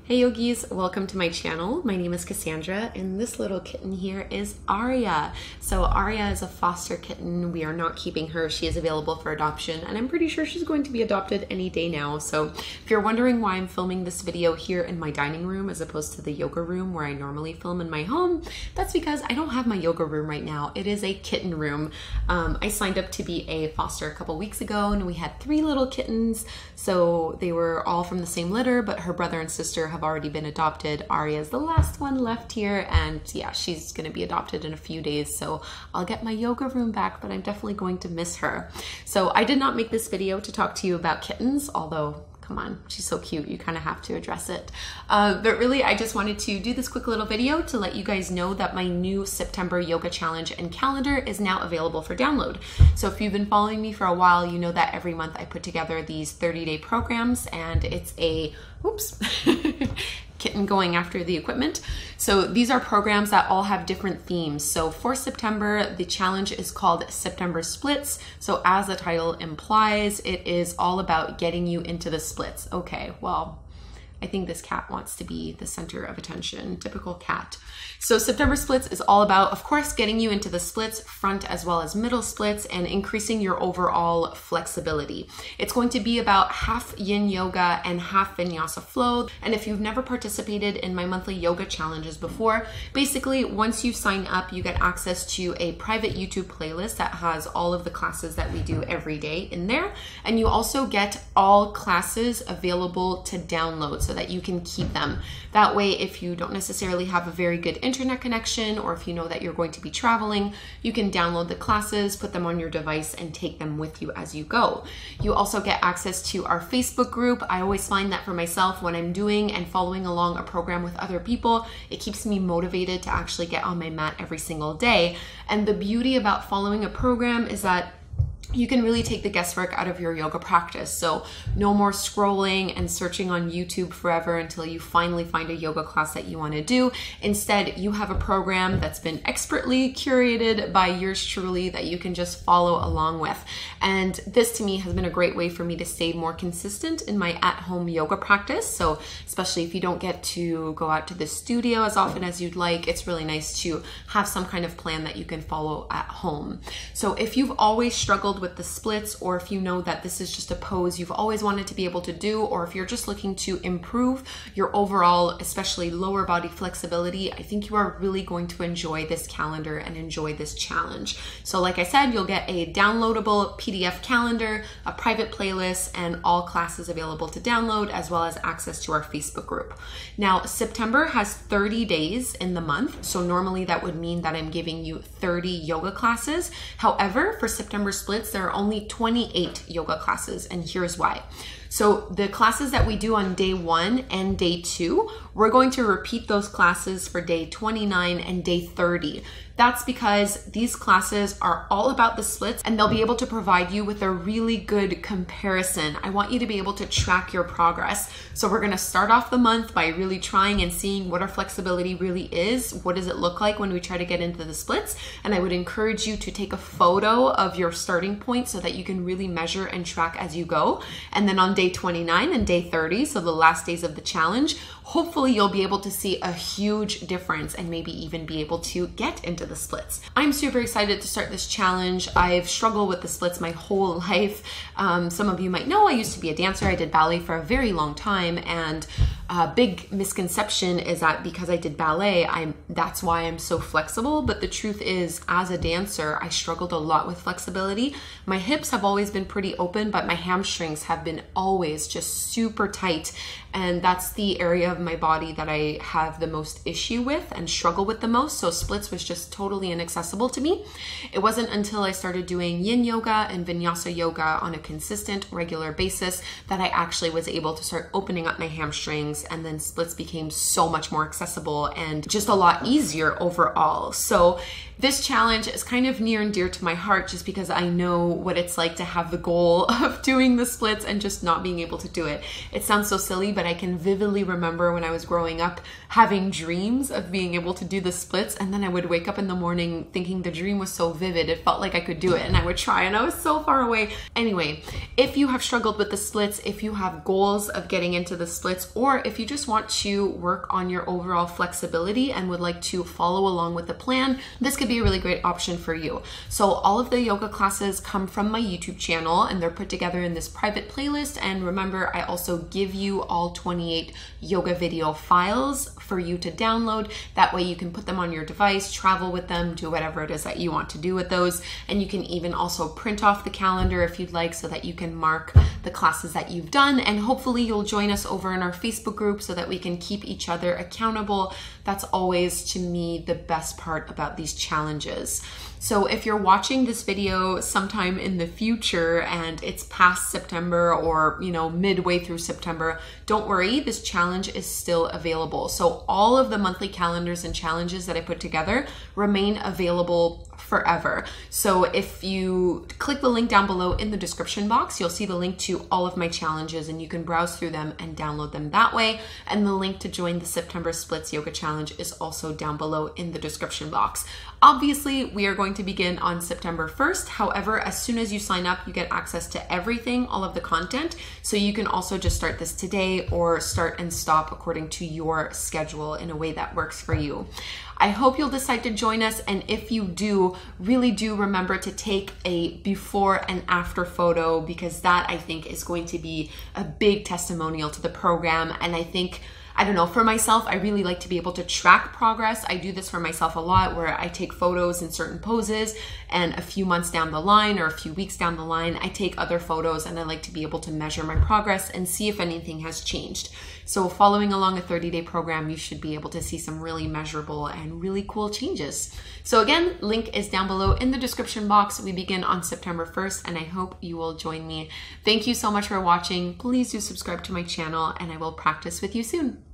Hey yogis, welcome to my channel. My name is Cassandra and this little kitten here is Aria. So Aria is a foster kitten. We are not keeping her. She is available for adoption and I'm pretty sure she's going to be adopted any day now. So if you're wondering why I'm filming this video here in my dining room as opposed to the yoga room where I normally film in my home, that's because I don't have my yoga room right now. It is a kitten room. I signed up to be a foster a couple weeks ago and we had 3 little kittens. So they were all from the same litter, but her brother and sister have already been adopted. Aria is the last one left here, and yeah, she's gonna be adopted in a few days, so I'll get my yoga room back, but I'm definitely going to miss her. So I did not make this video to talk to you about kittens, although come on, she's so cute, you kind of have to address it. But really, I just wanted to do this quick little video to let you guys know that my new September yoga challenge and calendar is now available for download. So if you've been following me for a while, you know that every month I put together these 30-day programs, and it's a, oops, kitten going after the equipment. So these are programs that all have different themes. So for September, the challenge is called September Splits. So as the title implies, it is all about getting you into the splits. Okay, well, I think this cat wants to be the center of attention, typical cat. So September Splits is all about, of course, getting you into the splits, front as well as middle splits, and increasing your overall flexibility. It's going to be about half yin yoga and half vinyasa flow. And if you've never participated in my monthly yoga challenges before, basically once you sign up, you get access to a private YouTube playlist that has all of the classes that we do every day in there. And you also get all classes available to download so that you can keep them. That way, if you don't necessarily have a very good internet connection, or if you know that you're going to be traveling, you can download the classes, put them on your device, and take them with you as you go. You also get access to our Facebook group. I always find that for myself, when I'm doing and following along a program with other people, it keeps me motivated to actually get on my mat every single day. And the beauty about following a program is that you can really take the guesswork out of your yoga practice. So no more scrolling and searching on YouTube forever until you finally find a yoga class that you want to do. Instead, you have a program that's been expertly curated by yours truly that you can just follow along with. And this to me has been a great way for me to stay more consistent in my at-home yoga practice. So especially if you don't get to go out to the studio as often as you'd like, it's really nice to have some kind of plan that you can follow at home. So if you've always struggled with the splits, or if you know that this is just a pose you've always wanted to be able to do, or if you're just looking to improve your overall, especially lower body flexibility, I think you are really going to enjoy this calendar and enjoy this challenge. So like I said, you'll get a downloadable PDF calendar, a private playlist, and all classes available to download, as well as access to our Facebook group. Now, September has 30 days in the month, so normally that would mean that I'm giving you 30 yoga classes. However, for September Splits, there are only 28 yoga classes, and here's why. So the classes that we do on day 1 and day 2, we're going to repeat those classes for day 29 and day 30. That's because these classes are all about the splits and they'll be able to provide you with a really good comparison. I want you to be able to track your progress. So we're gonna start off the month by really trying and seeing what our flexibility really is. What does it look like when we try to get into the splits? And I would encourage you to take a photo of your starting point so that you can really measure and track as you go. And then on day 29 and day 30, so the last days of the challenge, hopefully you'll be able to see a huge difference and maybe even be able to get into the splits. I'm super excited to start this challenge. I've struggled with the splits my whole life. Some of you might know I used to be a dancer. I did ballet for a very long time, and a big misconception is that because I did ballet, that's why I'm so flexible. But the truth is, as a dancer, I struggled a lot with flexibility. My hips have always been pretty open, but my hamstrings have been always just super tight. And that's the area of my body that I have the most issue with and struggle with the most. So splits was just totally inaccessible to me. It wasn't until I started doing yin yoga and vinyasa yoga on a consistent, regular basis that I actually was able to start opening up my hamstrings, and then splits became so much more accessible and just a lot easier overall. So this challenge is kind of near and dear to my heart just because I know what it's like to have the goal of doing the splits and just not being able to do it. It sounds so silly, but I can vividly remember when I was growing up having dreams of being able to do the splits, and then I would wake up in the morning thinking the dream was so vivid, it felt like I could do it, and I would try and I was so far away. Anyway, if you have struggled with the splits, if you have goals of getting into the splits, or if you just want to work on your overall flexibility and would like to follow along with the plan, this could be a really great option for you. So all of the yoga classes come from my YouTube channel and they're put together in this private playlist. And remember, I also give you all 28 yoga video files for you to download. That way you can put them on your device, travel with them, do whatever it is that you want to do with those. And you can even also print off the calendar if you'd like, so that you can mark the classes that you've done. And hopefully you'll join us over in our Facebook group so that we can keep each other accountable. That's always, to me, the best part about these challenges. So if you're watching this video sometime in the future and it's past September or, midway through September, don't worry, this challenge is still available. So all of the monthly calendars and challenges that I put together remain available forever. So if you click the link down below in the description box, you'll see the link to all of my challenges and you can browse through them and download them that way. And the link to join the September Splits Yoga Challenge is also down below in the description box. Obviously, we are going to begin on September 1st. However, as soon as you sign up, you get access to everything, all of the content. So you can also just start this today or start and stop according to your schedule in a way that works for you. I hope you'll decide to join us, and if you do, really do remember to take a before and after photo, because that, I think, is going to be a big testimonial to the program. And I don't know, for myself, I really like to be able to track progress. I do this for myself a lot, where I take photos in certain poses, and a few months down the line or a few weeks down the line, I take other photos, and I like to be able to measure my progress and see if anything has changed. So following along a 30-day program, you should be able to see some really measurable and really cool changes. So again, link is down below in the description box. We begin on September 1st, and I hope you will join me. Thank you so much for watching. Please do subscribe to my channel, and I will practice with you soon.